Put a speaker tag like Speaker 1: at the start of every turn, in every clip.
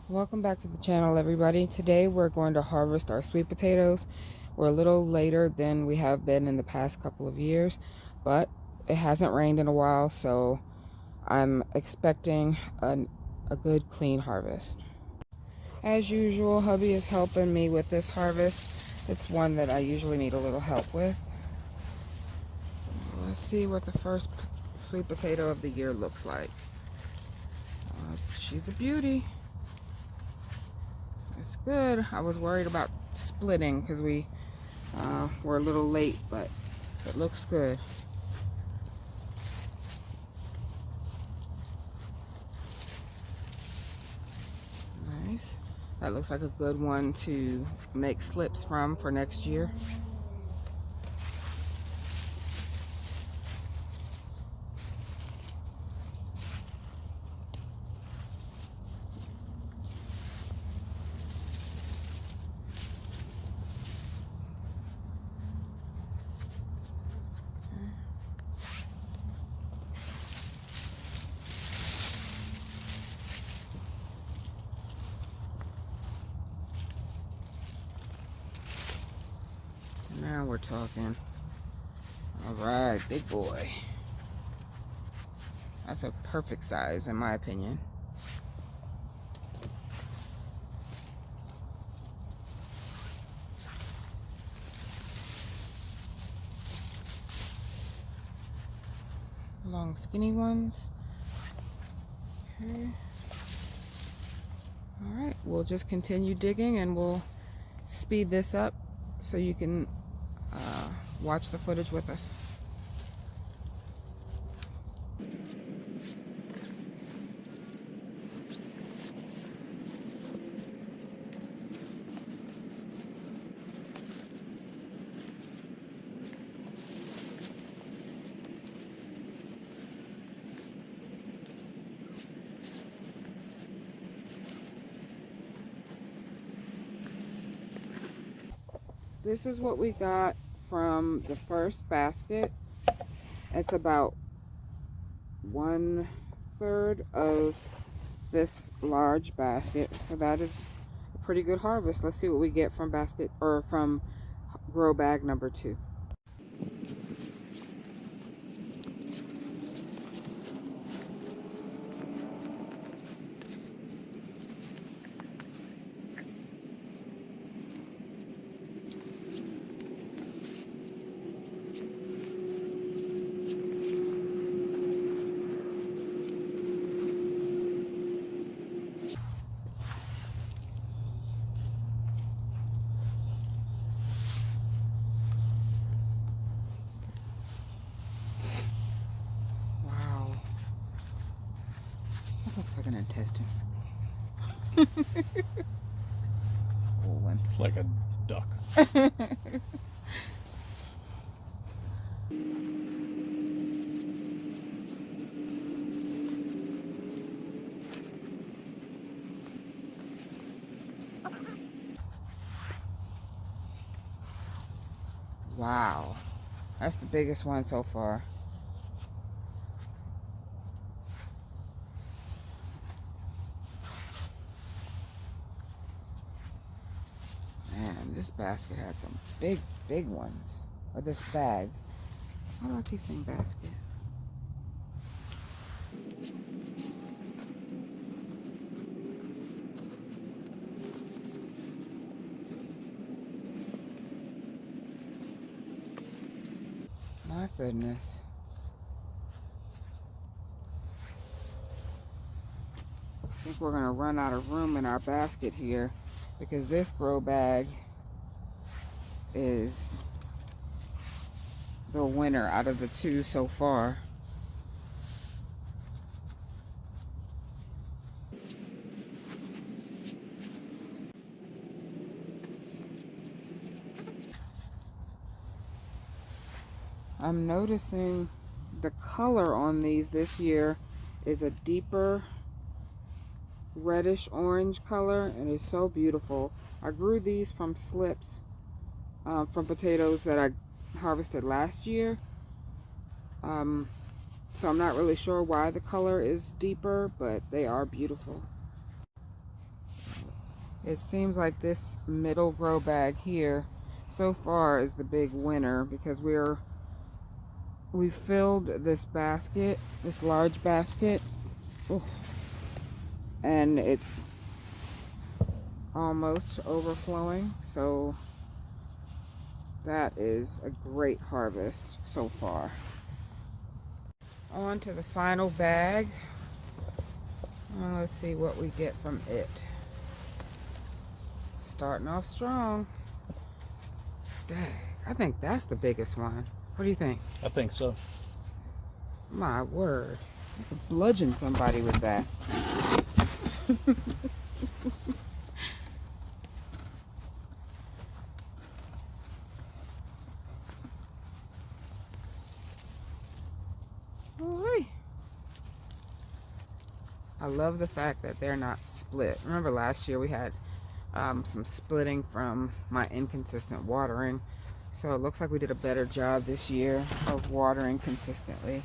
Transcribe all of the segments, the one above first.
Speaker 1: Welcome back to the channel, everybody. Today we're going to harvest our sweet potatoes. We're a little later than we have been in the past couple of years, but it hasn't rained in a while, so I'm expecting a good clean harvest. As usual, hubby is helping me with this harvest. It's one that I usually need a little help with. Let's see what the first sweet potato of the year looks like. She's a beauty. It's good. I was worried about splitting because we were a little late, but it looks good. Nice. That looks like a good one to make slips from for next year. Now we're talking. All right, big boy. That's a perfect size in my opinion. Long skinny ones. Okay. All right, we'll just continue digging and we'll speed this up so you can watch the footage with us. This is what we got from the first basket. It's about 1/3 of this large basket, so that is a pretty good harvest. Let's see what we get from basket or from grow bag number 2. Wow, that looks like an intestine. Cool one.
Speaker 2: It's like a duck.
Speaker 1: Wow, that's the biggest one so far. Man, this basket had some big ones. Or this bag. Why do I keep saying basket? My goodness. I think we're going to run out of room in our basket here because this grow bag is the winner out of the 2 so far. I'm noticing the color on these this year is a deeper reddish orange color and it's so beautiful. I grew these from slips from potatoes that I harvested last year. So I'm not really sure why the color is deeper, but they are beautiful. It seems like this middle grow bag here so far is the big winner, because we filled this basket, this large basket. Ooh, and it's almost overflowing, so that is a great harvest so far. On to the final bag. Let's see what we get from it. Starting off strong. Dang, I think that's the biggest one. What do you think?
Speaker 2: I think so.
Speaker 1: My word. I could bludgeon somebody with that. I love the fact that they're not split. Remember last year we had some splitting from my inconsistent watering. So it looks like we did a better job this year of watering consistently.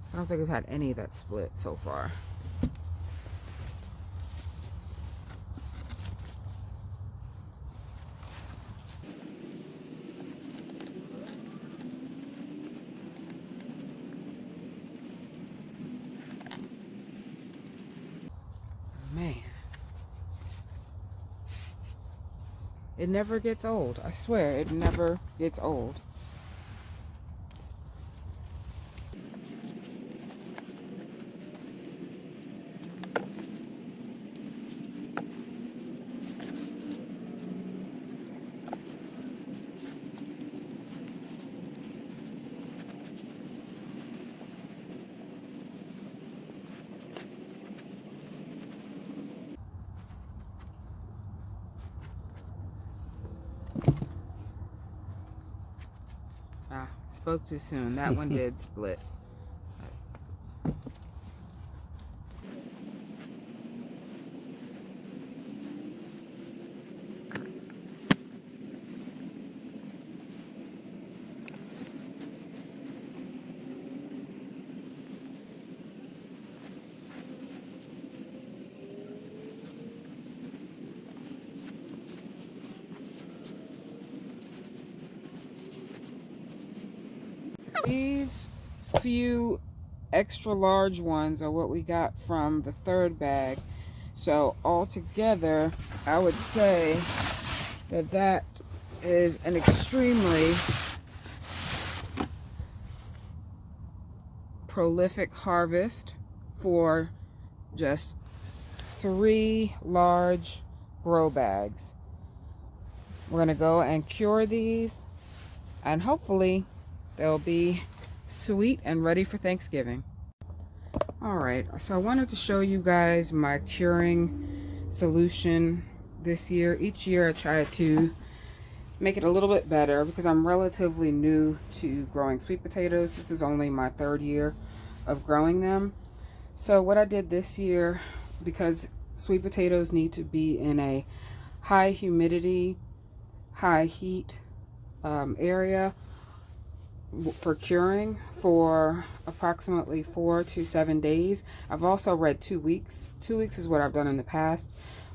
Speaker 1: So I don't think we've had any that split so far. Man. It never gets old. I swear, it never gets old. Spoke too soon. That one did split. These few extra large ones are what we got from the third bag. So altogether, I would say that that is an extremely prolific harvest for just 3 large grow bags. We're gonna go and cure these, and hopefully they'll be sweet and ready for Thanksgiving. All right, so I wanted to show you guys my curing solution this year. Each year I try to make it a little bit better because I'm relatively new to growing sweet potatoes. This is only my 3rd year of growing them. So what I did this year, because sweet potatoes need to be in a high humidity, high heat area for curing for approximately 4 to 7 days. I've also read 2 weeks. 2 weeks is what I've done in the past,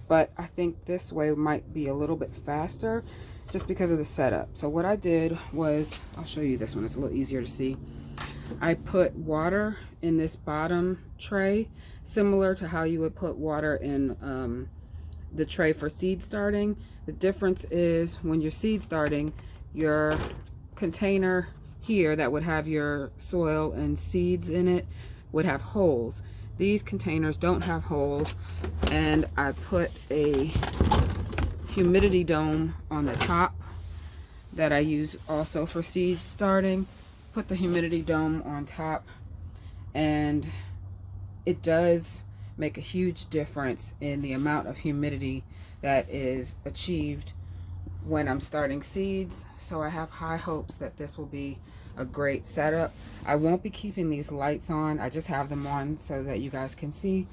Speaker 1: but I think this way might be a little bit faster just because of the setup. So what I did was, I'll show you this one, it's a little easier to see. I put water in this bottom tray, similar to how you would put water in the tray for seed starting. The difference is when you're seed starting, your container here that would have your soil and seeds in it would have holes. These containers don't have holes, and I put a humidity dome on the top that I use also for seed starting. Put the humidity dome on top, and it does make a huge difference in the amount of humidity that is achieved when I'm starting seeds. So I have high hopes that this will be a great setup. I won't be keeping these lights on. I just have them on so that you guys can see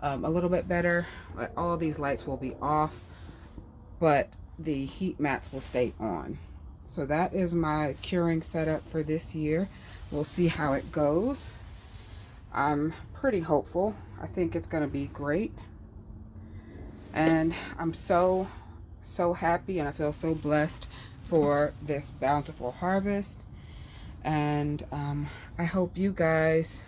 Speaker 1: a little bit better. But all of these lights will be off, but the heat mats will stay on. So that is my curing setup for this year. We'll see how it goes. I'm pretty hopeful. I think it's going to be great. And I'm so happy, and I feel so blessed for this bountiful harvest. And I hope you guys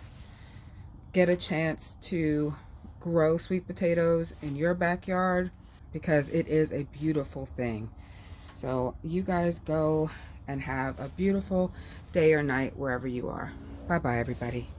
Speaker 1: get a chance to grow sweet potatoes in your backyard, because it is a beautiful thing. So you guys go and have a beautiful day or night wherever you are. Bye bye, everybody.